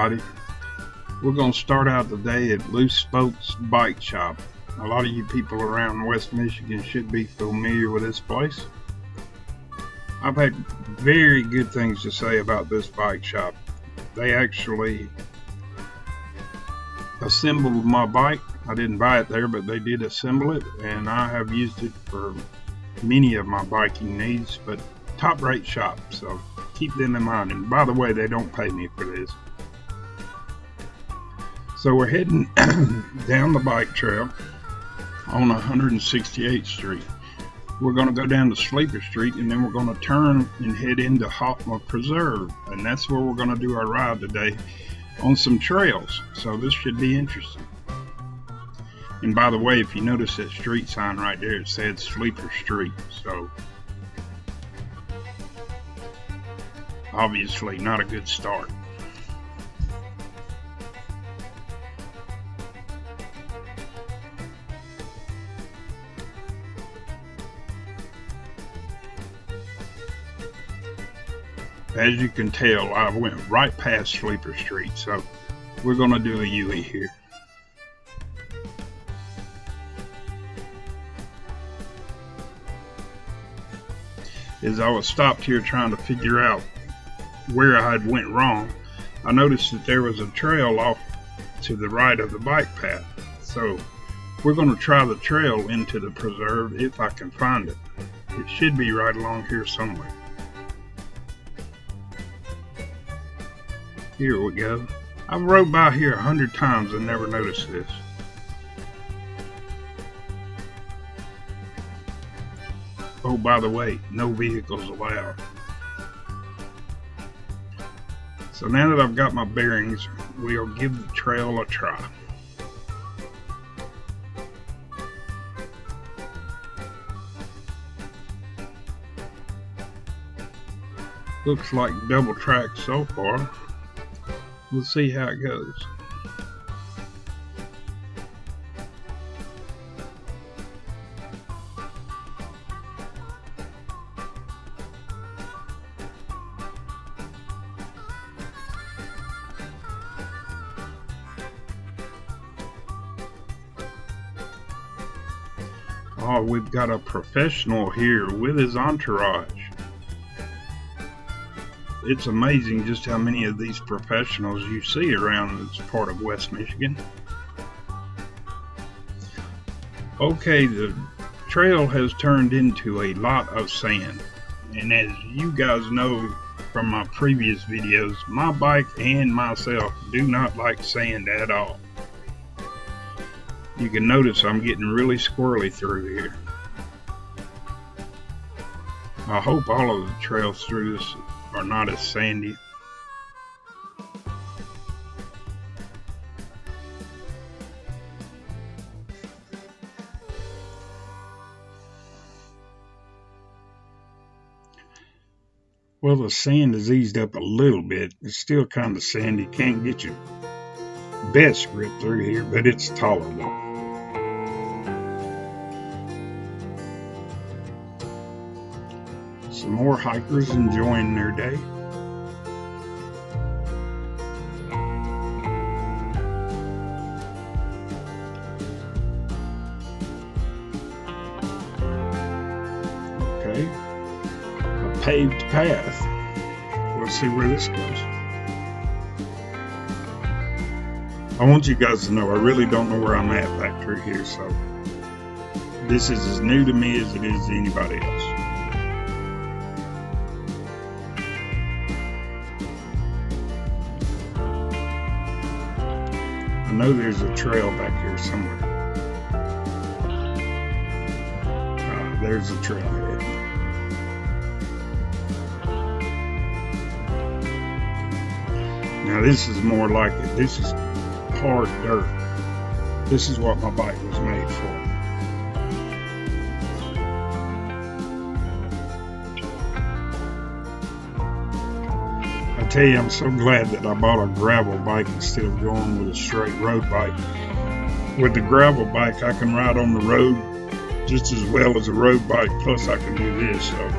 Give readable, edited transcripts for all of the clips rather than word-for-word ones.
everybody. We're going to start out the day at Loose Spokes Bike Shop. A lot of you people around West Michigan should be familiar with this place. I've had very good things to say about this bike shop. They actually assembled my bike. I didn't buy it there, but they did assemble it, and I have used it for many of my biking needs. But top rate shop, so keep them in mind. And by the way, they don't pay me for this. So we're heading down the bike trail on 168th Street. We're going to go down to Sleeper Street, and then we're going to turn and head into Hofma Preserve, and that's where we're going to do our ride today on some trails. So this should be interesting. And by the way, if you notice that street sign right there, it said Sleeper Street. So obviously not a good start. As you can tell, I went right past Sleeper Street, so we're going to do a U-turn here. As I was stopped here trying to figure out where I had went wrong, I noticed that there was a trail off to the right of the bike path. So we're going to try the trail into the preserve if I can find it. It should be right along here somewhere. Here we go. I've rode by here 100 times and never noticed this. Oh, by the way, no vehicles allowed. So now that I've got my bearings, we'll give the trail a try. Looks like double track so far. We'll see how it goes. Oh, we've got a professional here with his entourage. It's amazing just how many of these professionals you see around this part of West Michigan. Okay, the trail has turned into a lot of sand. And as you guys know from my previous videos, my bike and myself do not like sand at all. You can notice I'm getting really squirrely through here. I hope all of the trails through this are not as sandy. Well, the sand has eased up a little bit. It's still kind of sandy. Can't get your best grip through here, but it's tolerable. Some more hikers enjoying their day. Okay, a paved path. We'll see where this goes. I want you guys to know I really don't know where I'm at back through here, so this is as new to me as it is to anybody else. I know there's a trail back here somewhere. There's a trailhead. Now this is more like it. This is hard dirt. This is what my bike was made for. I tell you, I'm so glad that I bought a gravel bike instead of going with a straight road bike. With the gravel bike, I can ride on the road just as well as a road bike, plus I can do this, so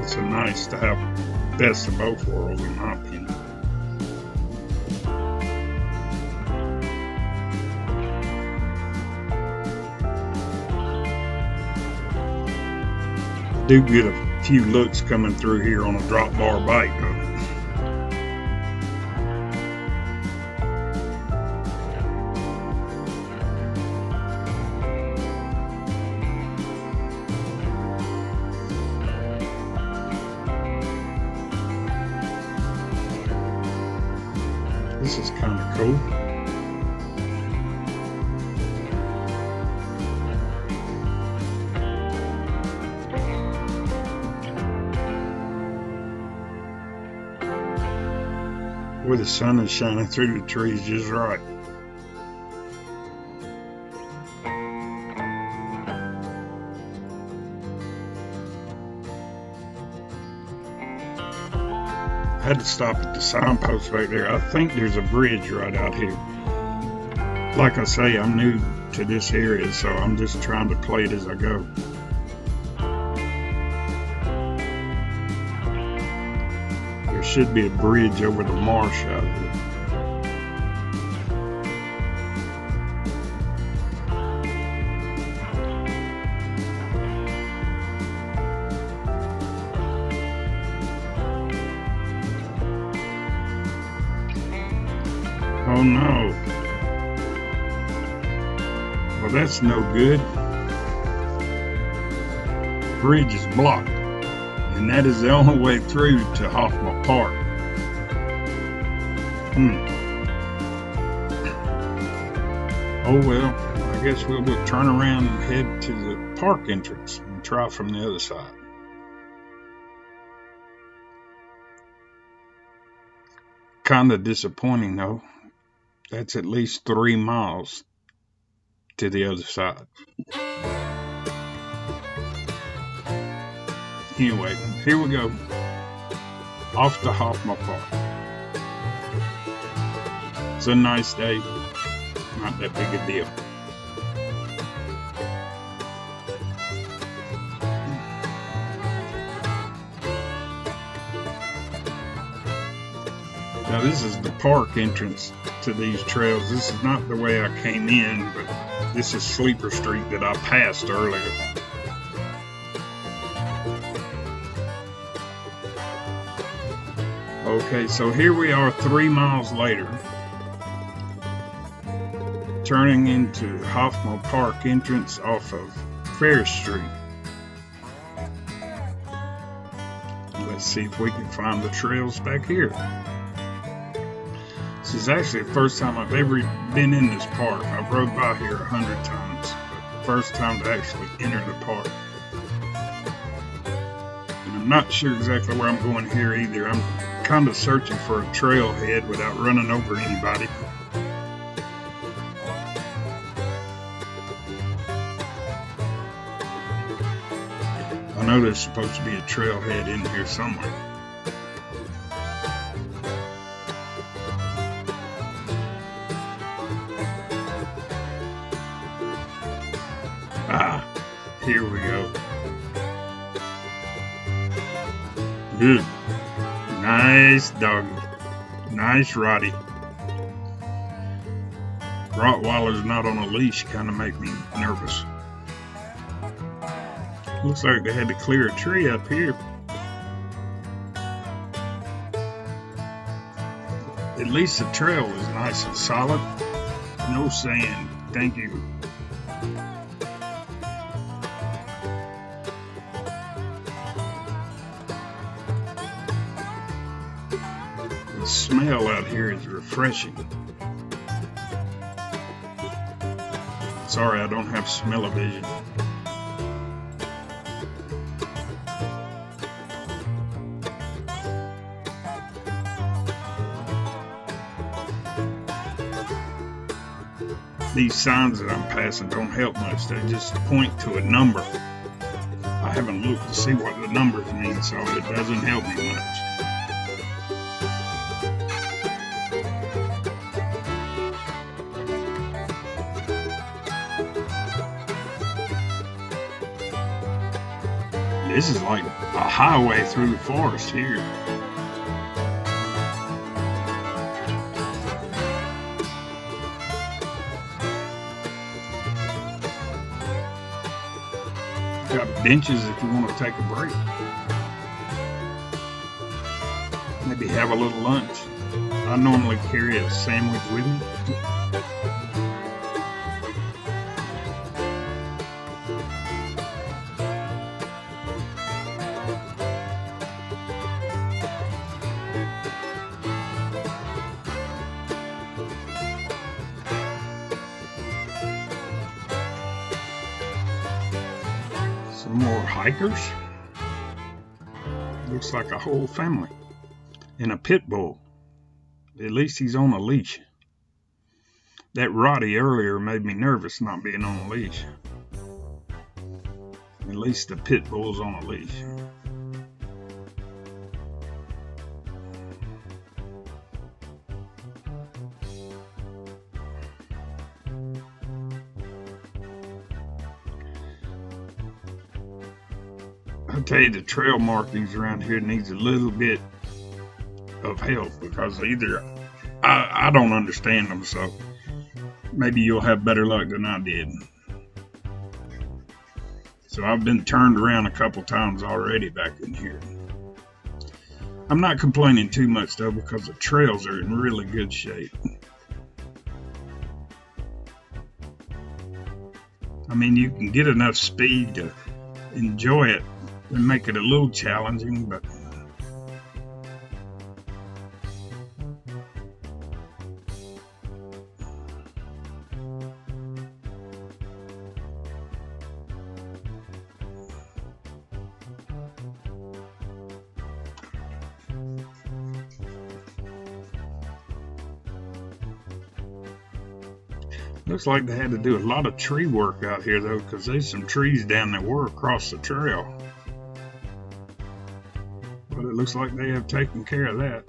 it's a nice to have best of both worlds in my opinion. Do get a few looks coming through here on a drop bar bike though. This is kind of cool. Where the sun is shining through the trees just right. I had to stop at the signpost right there. I think there's a bridge right out here. Like I say, I'm new to this area, so I'm just trying to play it as I go. There should be a bridge over the marsh out here. Oh no. Well, that's no good. Bridge is blocked. And that is the only way through to Hofma Park. Oh well, I guess we'll turn around and head to the park entrance and try from the other side. Kinda disappointing though. That's at least 3 miles to the other side. Anyway, here we go. Off to Hofma Park. It's a nice day. Not that big a deal. Now this is the park entrance to these trails. This is not the way I came in, but this is Sleeper Street that I passed earlier. Okay, so here we are 3 miles later, turning into Hofma Park entrance off of Fair Street. Let's see if we can find the trails back here. This is actually the first time I've ever been in this park. I've rode by here 100 times, but the first time to actually enter the park. And I'm not sure exactly where I'm going here either. I'm kind of searching for a trailhead without running over anybody. I know there's supposed to be a trailhead in here somewhere. Ah, here we go. Good. Nice doggy. Nice Rottie. Rottweilers not on a leash kind of make me nervous. Looks like they had to clear a tree up here. At least the trail is nice and solid. No sand. Thank you. The smell out here is refreshing. Sorry, I don't have smell-o-vision. These signs that I'm passing don't help much. They just point to a number. I haven't looked to see what the numbers mean, so it doesn't help me much. This is like a highway through the forest here. got benches if you want to take a break. Maybe have a little lunch. I normally carry a sandwich with me. Some more hikers. Looks like a whole family. And a pit bull. At least he's on a leash. That Rottie earlier made me nervous not being on a leash. At least the pit bull's on a leash. I tell you, the trail markings around here needs a little bit of help because either I don't understand them, so maybe you'll have better luck than I did. So I've been turned around a couple times already back in here. I'm not complaining too much though because the trails are in really good shape. I mean, you can get enough speed to enjoy it and make it a little challenging, but looks like they had to do a lot of tree work out here though, because there's some trees down that were across the trail. But it looks like they have taken care of that.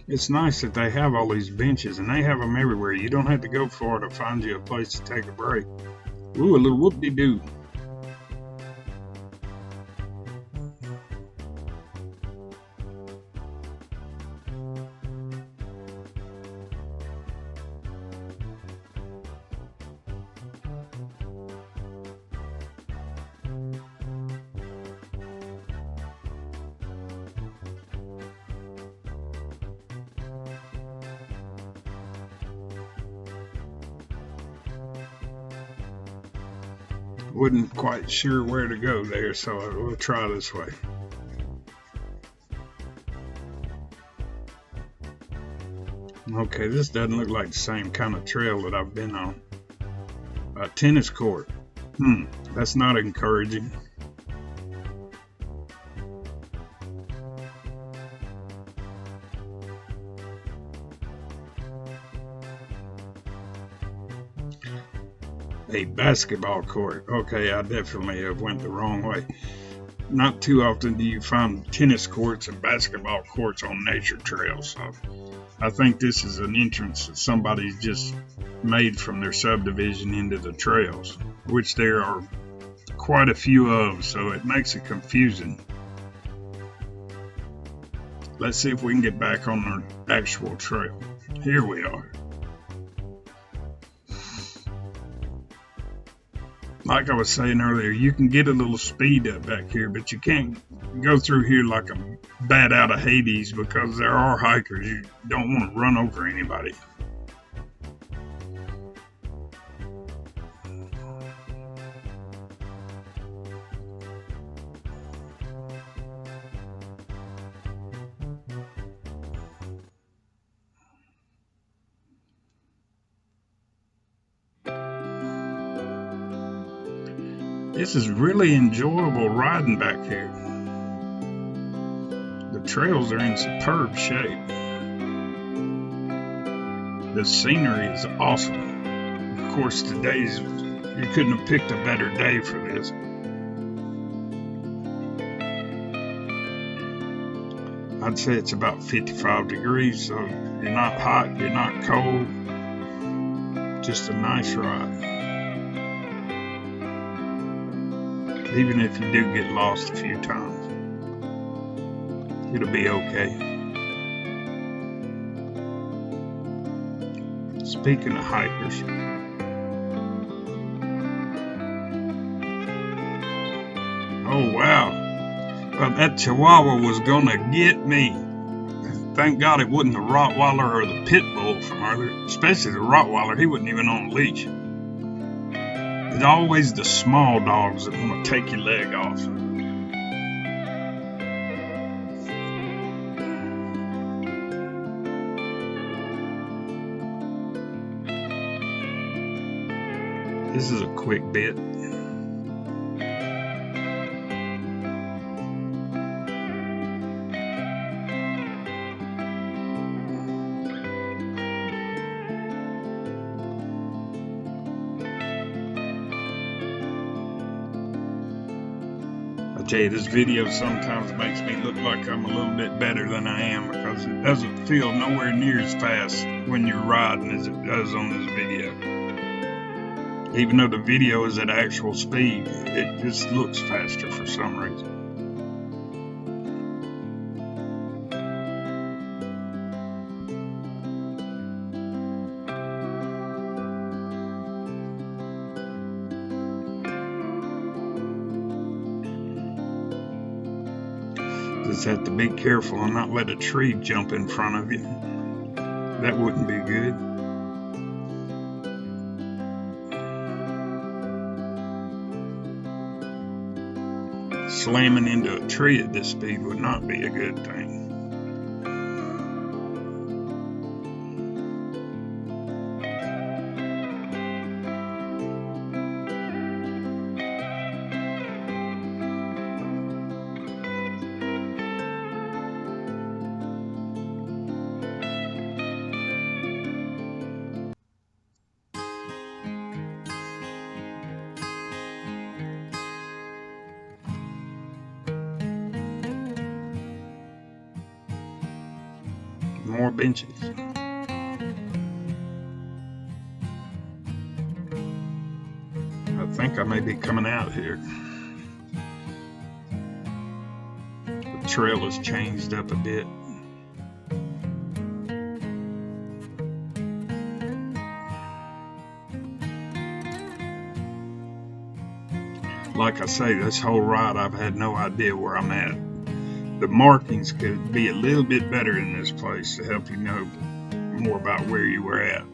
It's nice that they have all these benches, and they have them everywhere. You don't have to go far to find you a place to take a break. Ooh, a little whoop-de-doo. Wasn't quite sure where to go there, so we'll try this way. Okay, this doesn't look like the same kind of trail that I've been on. A tennis court. That's not encouraging. A basketball court. Okay, I definitely have went the wrong way. Not too often do you find tennis courts and basketball courts on nature trails. So I think this is an entrance that somebody's just made from their subdivision into the trails, which there are quite a few of, so it makes it confusing. Let's see if we can get back on the actual trail. Here we are. Like I was saying earlier, you can get a little speed up back here, but you can't go through here like a bat out of Hades because there are hikers. You don't want to run over anybody. This is really enjoyable riding back here. The trails are in superb shape. The scenery is awesome. Of course, you couldn't have picked a better day for this. I'd say it's about 55 degrees, so you're not hot, you're not cold. Just a nice ride. Even if you do get lost a few times, it'll be okay. Speaking of hikers, oh wow, well, that Chihuahua was gonna get me. Thank God it wasn't the Rottweiler or the Pit Bull from earlier, especially the Rottweiler. He wasn't even on a leash. It's always the small dogs that want to take your leg off. This is a quick bit. I tell you, this video sometimes makes me look like I'm a little bit better than I am, because it doesn't feel nowhere near as fast when you're riding as it does on this video. Even though the video is at actual speed, it just looks faster for some reason. Just have to be careful and not let a tree jump in front of you. That wouldn't be good. Slamming into a tree at this speed would not be a good thing. More benches. I think I may be coming out here. The trail has changed up a bit. Like I say, this whole ride I've had no idea where I'm at. The markings could be a little bit better in this place to help you know more about where you were at.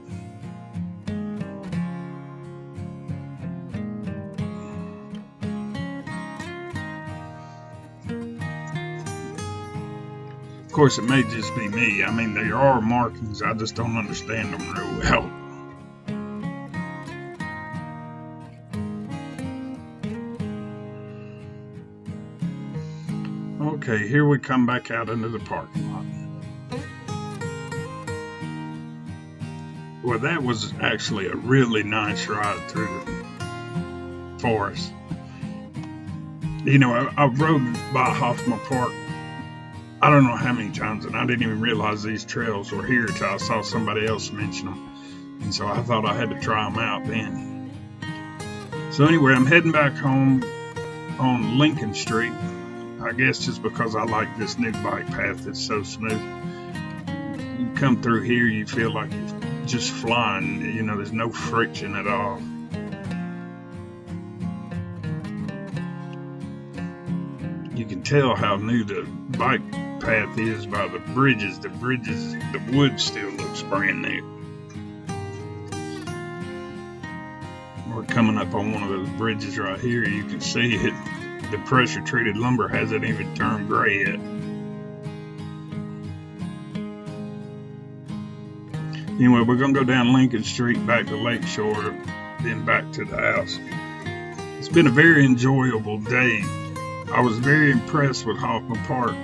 Of course, it may just be me. I mean, there are markings, I just don't understand them real well. Okay, here we come back out into the parking lot. Well, that was actually a really nice ride through the forest. You know, I rode by Hofma Park I don't know how many times, and I didn't even realize these trails were here until I saw somebody else mention them. And so I thought I had to try them out then. So anyway, I'm heading back home on Lincoln Street. I guess just because I like this new bike path, it's so smooth. You come through here, you feel like you're just flying. You know, there's no friction at all. You can tell how new the bike path is by the bridges. The wood still looks brand new. We're coming up on one of those bridges right here. You can see it. The pressure treated lumber hasn't even turned gray yet. Anyway, we're gonna go down Lincoln Street back to Lakeshore, then back to the house. It's been a very enjoyable day. I was very impressed with hofma Park.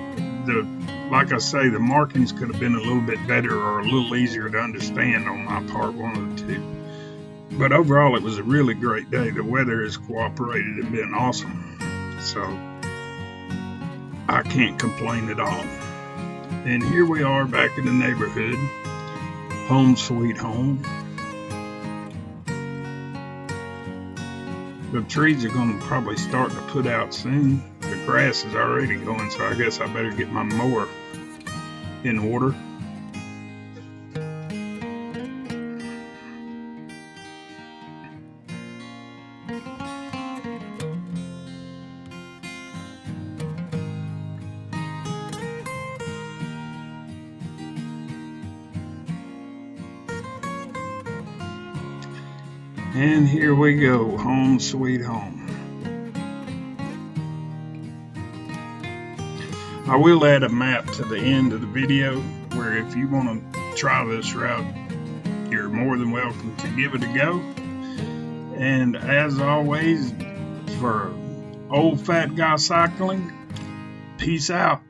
Like I say, the markings could have been a little bit better or a little easier to understand on my part, one of the two. But overall, it was a really great day. The weather has cooperated and been awesome. So I can't complain at all. And here we are back in the neighborhood. Home sweet home. The trees are going to probably start to put out soon. The grass is already going, so I guess I better get my mower in order. And here we go, home sweet home. I will add a map to the end of the video where if you want to try this route, you're more than welcome to give it a go. And as always, for Old Fat Guy Cycling, peace out.